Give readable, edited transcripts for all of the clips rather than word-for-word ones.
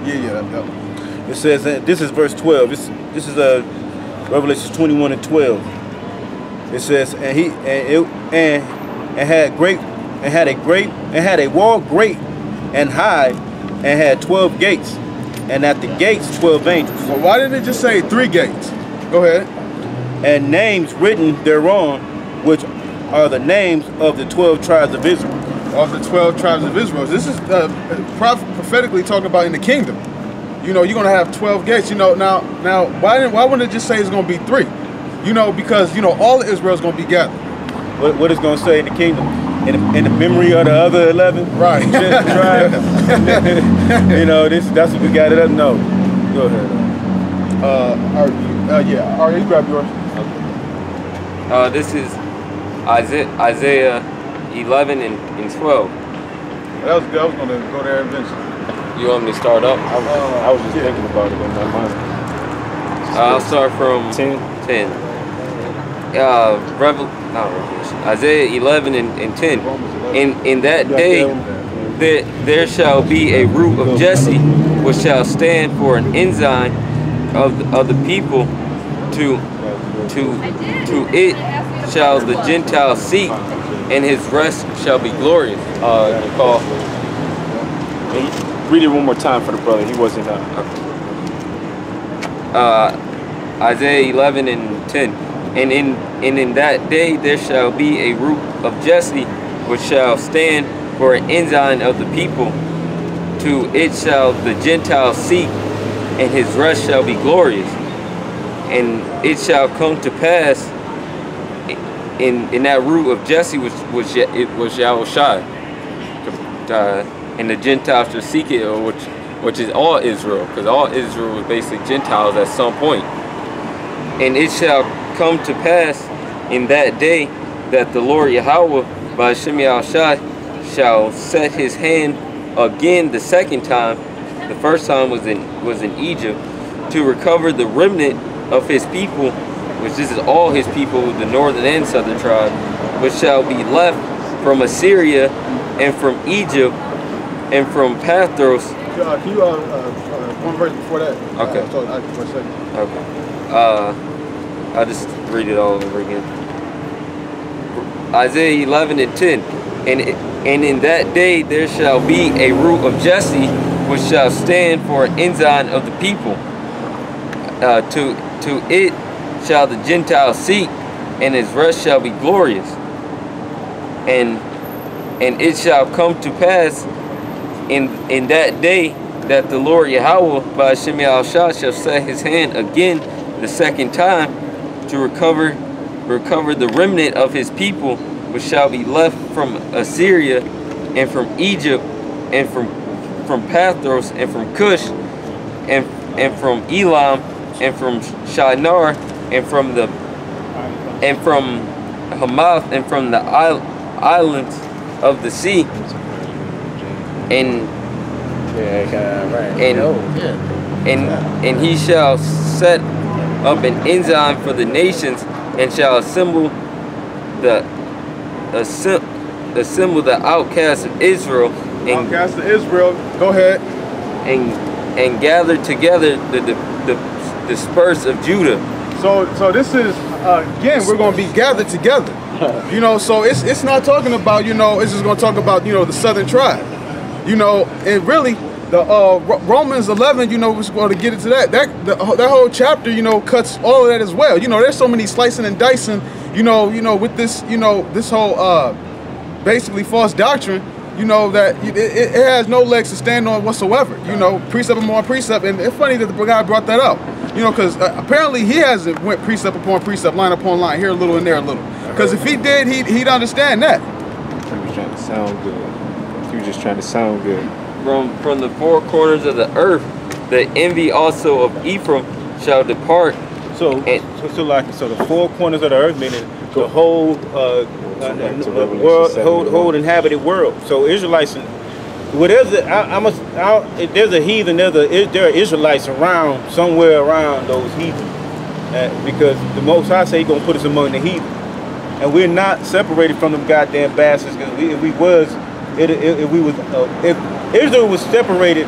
Yeah. It says this is verse 12. This is Revelation 21:12. It says, and had a wall great and high, and had 12 gates, and at the gates 12 angels. Well, why didn't it just say 3 gates? Go ahead. And names written thereon, which are the names of the 12 tribes of Israel. Of the 12 tribes of Israel. This is prophetically talking about in the kingdom. You know, you're gonna have 12 gates. You know, now why wouldn't it just say it's gonna be 3? You know, because you know all of Israel is gonna be gathered. What it's gonna say in the kingdom? In the memory of the other 11? Right. Tribes. You know, that's what we got it up. No. Go ahead. Yeah. All right, you grab yours. Okay. This is Isaiah 11 and 12. That was good. I was gonna go there eventually. You want me to start up? I was just thinking about it in my mind. I'll start from 10. Isaiah 11 and 10. In that day there shall be a root of Jesse, which shall stand for an ensign of the people. To it shall the Gentiles seek, and his rest shall be glorious. Paul. Read it one more time for the brother. He wasn't. Isaiah 11 and 10. And in that day there shall be a root of Jesse, which shall stand for an ensign of the people. To it shall the Gentiles seek, and his rest shall be glorious. And it shall come to pass in that root of Jesse, which Yahushua, and the Gentiles shall seek it, which is all Israel, because all Israel was basically Gentiles at some point. And it shall come to pass in that day that the Lord Yahweh by Hashem Yahushua shall set his hand again the second time. The first time was in Egypt, to recover the remnant of his people, which this is all his people, the northern and southern tribe, which shall be left from Assyria and from Egypt and from Pathros. Can you one verse before that? Okay. Okay. I'll just read it all over again. Isaiah 11 and 10. And in that day there shall be a root of Jesse, which shall stand for an ensign of the people. To it shall the Gentiles seek, and his rest shall be glorious. And it shall come to pass in that day that the Lord Yahweh by Hashem Yahushua shall set his hand again the second time, to recover the remnant of his people, which shall be left from Assyria and from Egypt and from Pathros and from Cush and from Elam and from Shinar and from Hamath and from the islands of the sea. And he shall set up an ensign for the nations, and shall assemble the outcasts of Israel, and outcasts of Israel. Go ahead. And gather together the dispersed of Judah. So this is again, we're going to be gathered together. You know, so it's not talking about, you know, it's just going to talk about, you know, the southern tribe. You know, and really the Romans 11, you know, was going to get into that. That whole chapter, you know, cuts all of that as well. You know, there's so many slicing and dicing, you know, with this, you know, this whole basically false doctrine, you know, that it has no legs to stand on whatsoever. You know, precept upon precept, and it's funny that the guy brought that up. You know, because apparently he hasn't went precept upon precept, line upon line, here a little and there a little. Because if he did, he'd understand that. He was trying to sound good. He was just trying to sound good. From the four corners of the earth, the envy also of Ephraim shall depart. So the four corners of the earth, meaning the whole whole inhabited world. So Israelites, there's a heathen, there are Israelites around, somewhere around those heathen, because the Most High say He's gonna put us among the heathen, and we're not separated from them goddamn bastards. Because if Israel was separated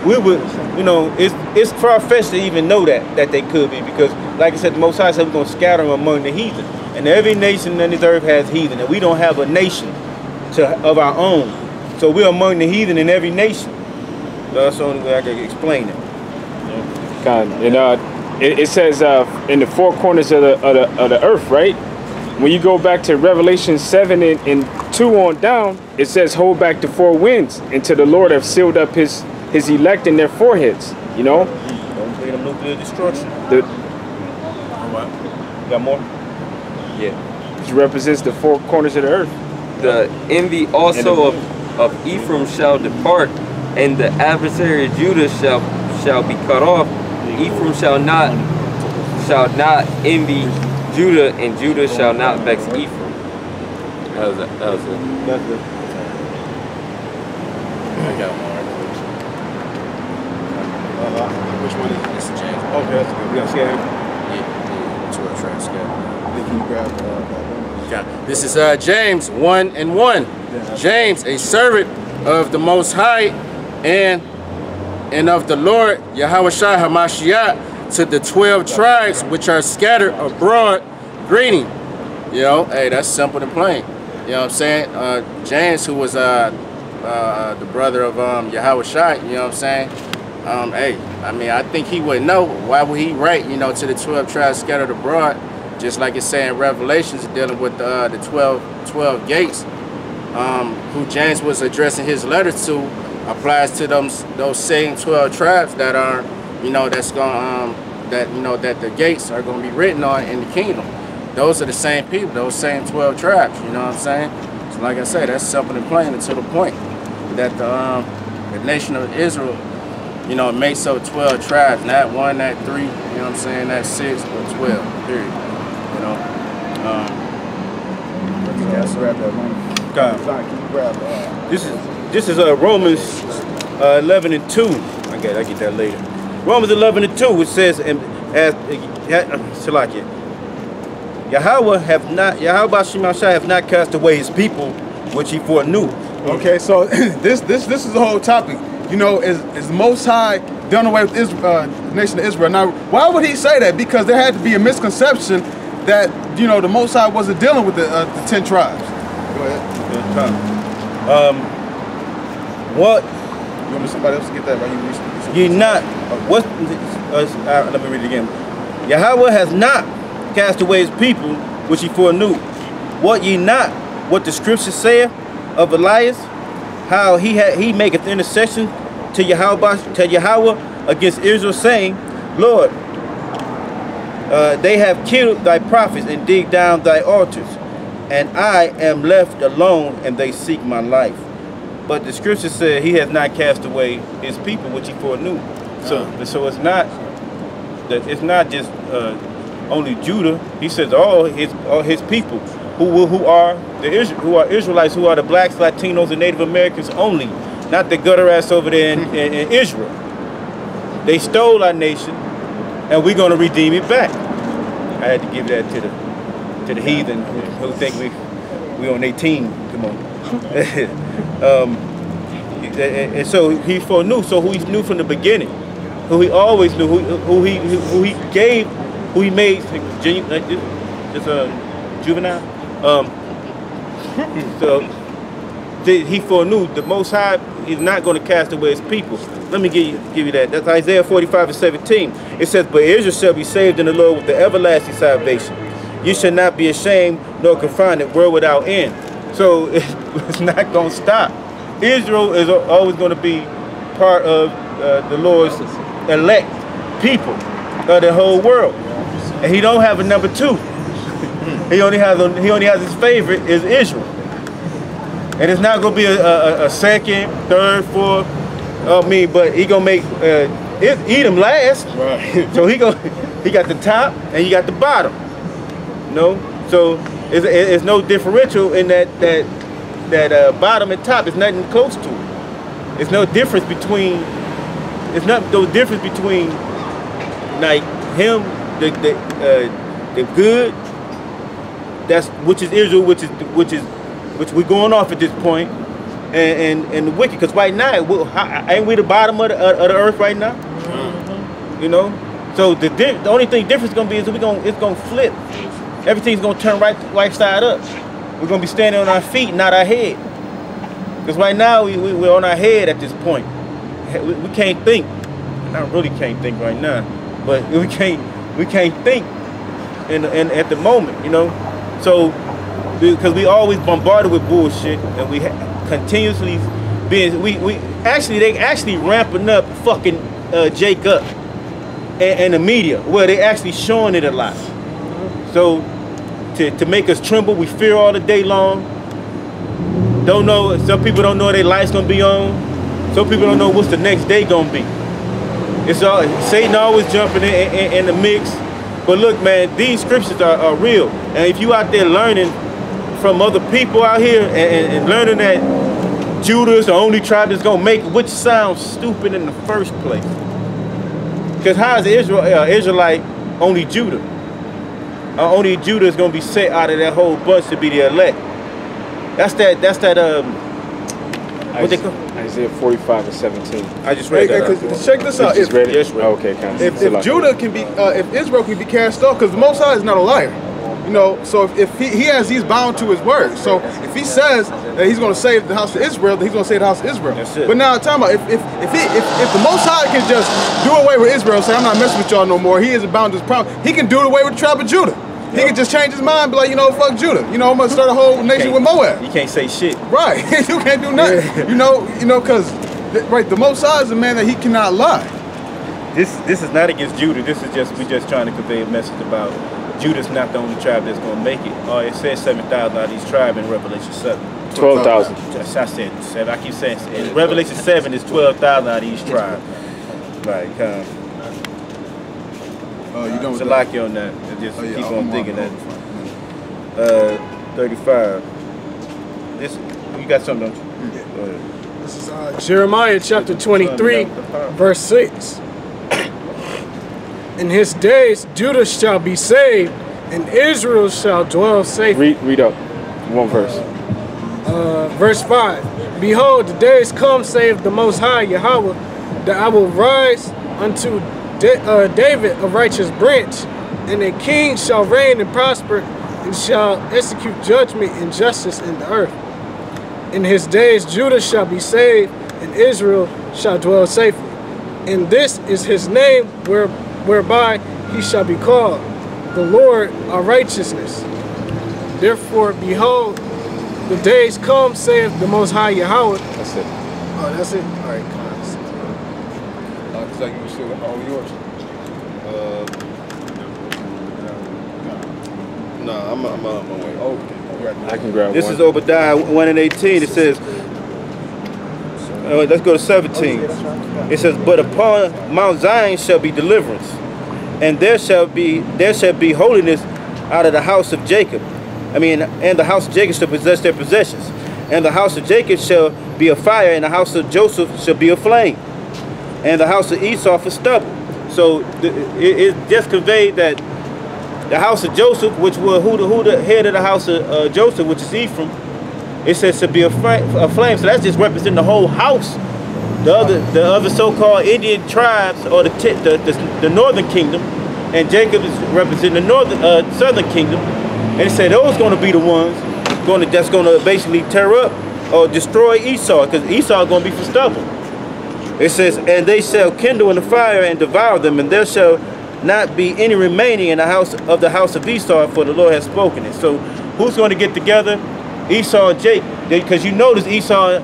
we would, you know, it's far-fetched to even know that they could be, because like I said, the Most High said we're going to scatter them among the heathen, and every nation on this earth has heathen, and we don't have a nation of our own, so we're among the heathen in every nation. That's the only way I can explain it. God, and it says in the four corners of the earth, right? When you go back to Revelation 7 and 2 on down, it says, hold back the four winds until the Lord have sealed up his elect in their foreheads, you know? Don't play them nuclear destruction. The, All right. You got more? Yeah. which represents the four corners of the earth. The envy also of Ephraim shall depart, and the adversary of Judah shall be cut off. Ephraim shall not envy Judah, and Judah shall not vex Ephraim. That was it. That's it. I got one. Which one is this? Is James? Okay, that's good. We got scared. Yeah, 12 tracks scared. Can you grab that? Yeah. This is James 1 and 1. James, a servant of the Most High and of the Lord Yahushua Hamashiach, to the 12 tribes which are scattered abroad, greeting. You know, hey, that's simple and plain. You know what I'm saying? James, who was the brother of Yahushua, you know what I'm saying? Hey, I mean, I think he would know. Why would he write, you know, to the 12 tribes scattered abroad? Just like it's saying Revelations, dealing with the 12 gates, who James was addressing his letter to, applies to those same 12 tribes that are, you know, that's going that the gates are going to be written on in the kingdom. Those are the same people, those same 12 tribes. You know what I'm saying? So like I say, that's simple and plain and to the point that the nation of Israel, you know, makes up 12 tribes, not 1, not 3. You know what I'm saying? Not 6, but 12. Period. You know. Grab that one. Can you grab This is Romans 11 and 2. I get that later. Romans 11 and 2, which says, Yahweh have not cast away his people, which he foreknew. Okay, so this is the whole topic. You know, is the Most High done away with the nation of Israel? Now, why would he say that? Because there had to be a misconception that, you know, the Most High wasn't dealing with the 10 tribes. Go ahead. What? You want somebody else to get that? Right? Ye not. Let me read it again. Yahweh has not cast away his people, which he foreknew. What ye not? What the scripture saith of Elias, how he maketh intercession to Yahweh against Israel, saying, Lord, they have killed thy prophets and digged down thy altars, and I am left alone, and they seek my life. But the scripture said he has not cast away his people, which he foreknew. So it's not just only Judah. He says all his people who are Israelites, who are the blacks, Latinos, and Native Americans only, not the gutter ass over there in Israel. They stole our nation, and we're going to redeem it back. I had to give that to the heathen who think we on their team. Come on. And so he foreknew. So who he knew from the beginning, who he always knew, who he made. Juvenile. So he foreknew the Most High is not going to cast away his people. Let me give you that. That's Isaiah 45 and 17. It says, but Israel shall be saved in the Lord with the everlasting salvation. You shall not be ashamed nor confined at world without end. So it's not going to stop. Israel is always going to be part of the Lord's elect people of the whole world, and he don't have a number 2. He only has his favorite is Israel, and it's not going to be a second, third, fourth. But he gonna make Edom last. Right. So he got the top and he got the bottom. You know, so it's no differential in that bottom and top. It's nothing close to it. It's no difference between. It's not no difference between like him, the good. Which is Israel, which we're going off at this point, and the wicked. Because right now, ain't we the bottom of the earth right now? You know. So the only thing different is gonna be is it's gonna flip. Everything's gonna turn right side up. We're gonna be standing on our feet, not our head. Because right now we're on our head at this point. We can't think. I really can't think right now, but we can't think in at the moment, you know. So because we always bombarded with bullshit, and we continuously being they actually ramping up fucking Jacob and the media, where they actually showing it a lot. So to make us tremble, we fear all the day long. Don't know. Some people don't know their life's gonna be on. Some people don't know what's the next day gonna be. It's all Satan always jumping in the mix. But look, man, these scriptures are real. And if you out there learning from other people out here and learning that Judah is the only tribe that's gonna make it, which sounds stupid in the first place. Because how is Israelite only Judah? Only Judah is gonna be set out of that whole bunch to be the elect. That's that what they call Isaiah 45:17. I just read that. Check this out. Just read it? Yes, Oh, okay, kind of. If Judah can be, if Israel can be cast off, because the Most High is not a liar, you know. So if he's bound to his word. So if he says that he's going to save the house of Israel, then he's going to save the house of Israel. That's it. But now I'm talking about if the Most High can just do away with Israel, say I'm not messing with y'all no more. He isn't bound to his promise. He can do away with the tribe of Judah. He can just change his mind, and be like, you know, fuck Judah. You know, I'm gonna start a whole nation with Moab. You can't say shit. Right. You can't do nothing. Yeah. You know, because right, the Most High is a man that he cannot lie. This is not against Judah. This is just we just trying to convey a message about Judah's not the only tribe that's gonna make it. Oh, it says 7,000 out of these tribes in Revelation 7. 12,000. I said 7. I keep saying in Revelation 7 is 12,000 out of each tribe. Like, you don't. it's a lock on that. Just keep on thinking that. 35. This, you got something, don't you? Yeah. Go ahead. This is Jeremiah chapter 23, verse 6. In his days Judah shall be saved, and Israel shall dwell safely. Read up one verse. Verse 5. Behold, the days come, saith the Most High Yahweh, that I will rise unto David a righteous branch, and a king shall reign and prosper, and shall execute judgment and justice in the earth. In his days Judah shall be saved, and Israel shall dwell safely. And this is his name whereby he shall be called, the Lord our righteousness. Therefore, behold, the days come, saith the Most High Yahweh. That's it. Oh, that's it? All right, Cause like you still all yours. No, I'm on my way. Okay. I can grab This one. is Obadiah 1:18. It says, let's go to 17. It says, but upon Mount Zion shall be deliverance, and there shall be holiness out of the house of Jacob. And the house of Jacob shall possess their possessions. And the house of Jacob shall be a fire, and the house of Joseph shall be a flame, and the house of Esau for stubble. So it just conveyed that the house of Joseph, which was who the head of the house of Joseph, which is Ephraim, it says to be a flame. So that's just representing the whole house. The other so-called Indian tribes, or the northern kingdom, and Jacob is representing the southern kingdom. And it said those going to be the ones that's going to basically tear up or destroy Esau, because Esau is going to be for stubble. It says, and they shall kindle in the fire and devour them, and there shall not be any remaining in the house of Esau, for the Lord has spoken it. So who's going to get together? Esau and Jacob. Because you notice Esau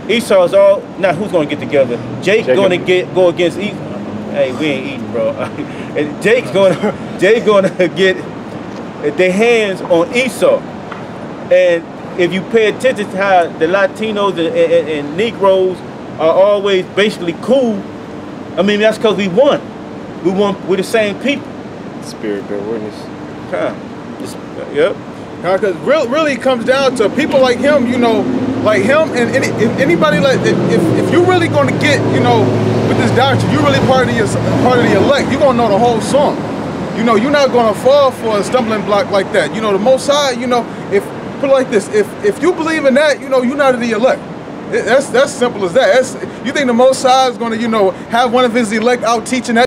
is all, now who's going to get together? Jacob going to go against Esau. Hey, we ain't eating, bro. And Jake's going to get their hands on Esau. And if you pay attention to how the Latinos and Negroes are always basically cool, that's because we won. We're the same people. Spirit bear witness. Yep. Because really it comes down to people like him, like him, and if anybody like, if you're really going to get, with this doctrine, you're really part of the elect, you're going to know the whole song. You're not going to fall for a stumbling block like that. The Most High, if put it like this, if you believe in that, you're not of the elect. That's simple as that. You think the Most High is going to, you know, have one of his elect out teaching that?